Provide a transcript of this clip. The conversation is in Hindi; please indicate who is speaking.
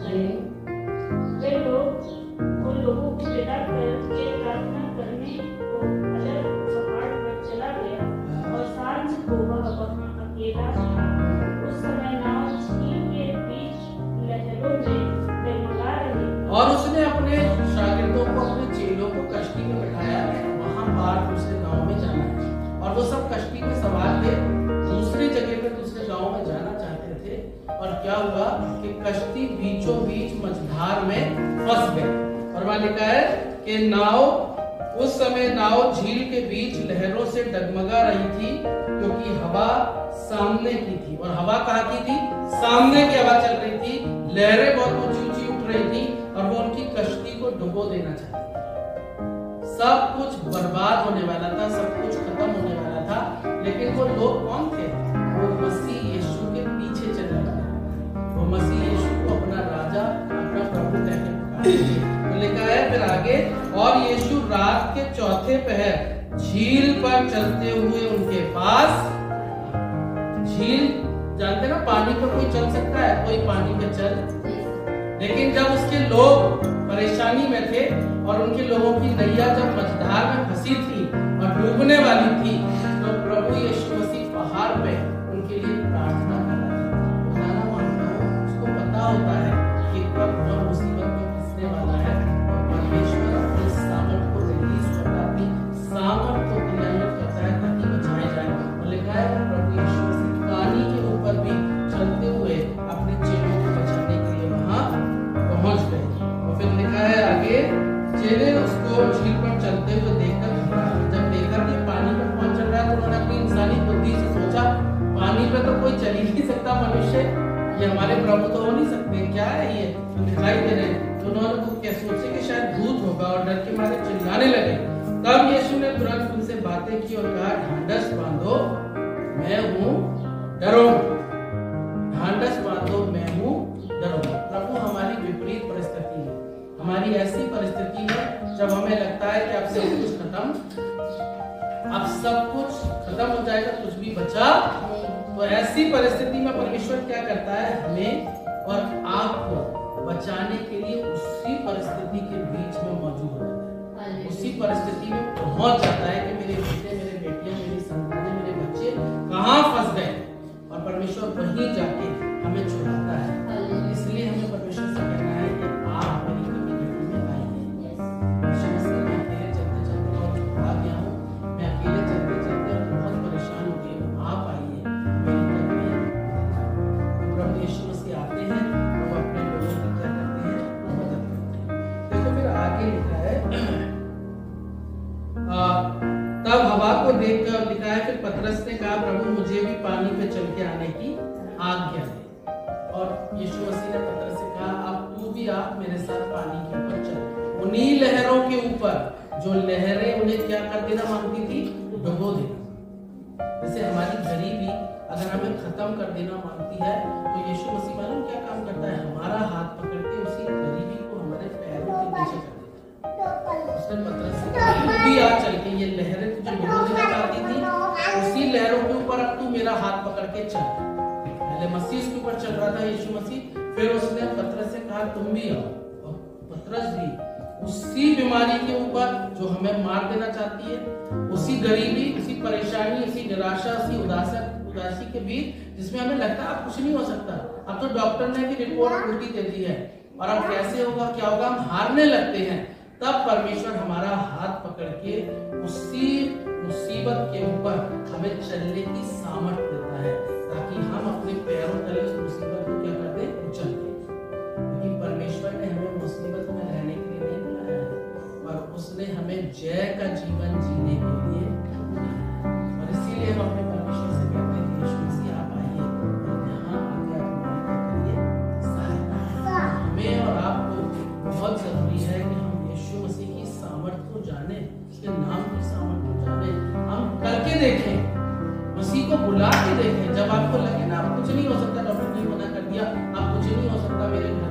Speaker 1: गए। वे लोग उन लोगों को विदा करके प्रार्थना करने को अलग पहाड़ पर चला गया और सांझ को वह वहाँ अकेला था। उस समय नाव झील के बीच लहरों में डगमगा रही थी।
Speaker 2: और उसने अपने शागिर्दों को, अपने चेलों को कश्ती में बिठाया, वहां पार दूसरे गांव में जाना है। और वो सब कश्ती में सवार थे, दूसरी जगह पे दूसरे गांव में जाना चाहते थे। और क्या हुआ कि कश्ती बीचों बीच मझधार में फंस गई। और वहां लिखा है कि उस समय नाव झील के बीच लहरों से डगमगा रही थी, क्योंकि हवा सामने की थी। और हवा कहाँ की थी? सामने की हवा चल रही थी। लहरें बहुत ऊंची ऊंची उठ रही थी और वो उनकी कश्ती को डुबो देना चाहती थी। सब कुछ बर्बाद होने वाला था, सब कुछ खत्म होने वाला था। लेकिन वो लोग कौन थे? वो मसीह यीशु के पीछे चलने वाले। वो मसीह यीशु को अपना राजा, अपना प्रभु कहकर पुकारते थे। तो लिखा है फिर आगे, और यीशु रात के चौथे पहर झील पर चलते हुए उनके पास। झील जानते ना, पानी पर कोई चल सकता है? कोई पानी पे चल। लेकिन जब उसके लोग परेशानी में थे और उनके लोगों की नैया जब मझधार में फंसी थी और डूबने वाली थी, तो प्रभु यीशु मसीह पहाड़ पे उनके लिए प्रार्थना कर रहा था। खुदा मानता हूं, उसको पता होता है कि कब कौन मुसीबत में फंसने वाला है। और परमेश्वर अपने सामर्थ को रिलीज करता है, सामर्थ को क्रियान्वित करता है ताकि बचाए जाए। और लिखा है प्रभु यीशु मसीह पानी के ऊपर भी चलते हुए अपने चेलों को बचाने के लिए वहां पहुंच गए। और फिर लिखा है आगे, चेले उसको झील पर चलते हुए देखकर घबरा गए। जब देखा कि पानी पर कौन चल रहा है, तो उन्होंने अपनी इंसानी बुद्धि से सोचा, पानी पे तो कोई चल ही नहीं सकता मनुष्य, ये हमारे प्रभु तो हो नहीं सकते, क्या है ये तो दिखाई दे रहे हैं। तो उन्होंने तो क्या सोचे कि शायद भूत होगा और डर के मारे चिल्लाने लगे। तब यीशु ने तुरंत उनसे बातें की और कहा, ढांढस बांधो, मैं हूँ, डरो। ढांढस बांधो, मैं हूँ, डरो। प्रभु हमारी विपरीत परिस्थिति में, हमारी ऐसी परिस्थिति में जब हमें लगता है कि अब सब कुछ खत्म, अब सब कुछ खत्म हो जाएगा, कुछ भी बचा, तो ऐसी परिस्थिति में परमेश्वर क्या करता है? हमें और आपको बचाने के लिए उसी परिस्थिति के बीच में मौजूद हो जाता है। उसी परिस्थिति में पहुंच जाता है कि मेरे बेटे, मेरे बेटियां, मेरी संतानें, मेरे बच्चे कहां फंस गए, और परमेश्वर वहीं जाके हमें छुड़ाता है। इसलिए हमें परमेश्वर से कहना है कि आप मेरी कमी घटी में आइए। मैं अकेले चलते चलते और आ गया हूँ, मैं अकेले चलते चलते बहुत परेशान हो गई हूँ, आप आइए मेरी कमी। प्रभु यीशु मसीह आते हैं, वो अपने लोगों की क्या करते हैं? मदद करते हैं। देखो फिर आगे लिखा है, तब हवा को देखकर लिखा है, फिर पतरस ने कहा, प्रभु मुझे भी पानी पे चल के आने की आज्ञा दे। और यीशु मसीह ने पतरस से कहा, अब तू भी आ मेरे साथ पानी के ऊपर चल। उन्हीं लहरों के ऊपर जो लहरें उन्हें क्या कर देना मांगती थी? डुबो देना। जैसे हमारी गरीबी अगर हमें खत्म कर देना मांगती है, तो यीशु मसीह मालूम क्या काम करता है? हमारा हाथ पकड़ के उसी गरीबी को हमारे पैरों के नीचे कर देता है। उसने पतरस से कहा, तू भी आ चल के, ये लहरें तुझे डुबो देना चाहती थी, उसी लहरों के ऊपर अब तू मेरा हाथ पकड़ के चल। पहले मसीह उसके ऊपर चल रहा था यीशु मसीह, फिर उसने पतरस से कहा, तुम भी आओ। और पतरस भी उसी बीमारी के ऊपर जो हमें मार देना चाहती है, उसी गरीबी, उसी परेशानी, उसी निराशा, उसी उदासी के बीच जिसमें हमें लगता है अब कुछ नहीं हो सकता, अब तो डॉक्टर ने भी रिपोर्ट उल्टी दे दी है और अब कैसे होगा, क्या होगा, हम हारने लगते हैं। तब परमेश्वर हमारा हाथ पकड़ के उसी मुसीबत के ऊपर हमें चलने की सामर्थ देता है, ताकि हम अपने पैरों तले उस मुसीबत को क्या कर दें? उछल दें। क्योंकि परमेश्वर ने हमें मुसीबत में रहने के लिए नहीं बुलाया है, पर उसने हमें जय का जीवन जीने के लिए बुलाया है। और इसीलिए हम अपने परमेश्वर से कहते हैं कि यीशु मसीह आप आइए और यहाँ आके हमारे लिए सहायता है। हमें और आपको बहुत जरूरी है कि हम यीशु मसीह की सामर्थ को जाने, उसके नाम की सामर्थ को जाने, हम करके देखें, मसीह को बुला के देखें। जब आपको लगे ना आप कुछ नहीं हो सकता, डॉक्टर ने मना कर दिया, आप कुछ नहीं हो सकता मेरे घर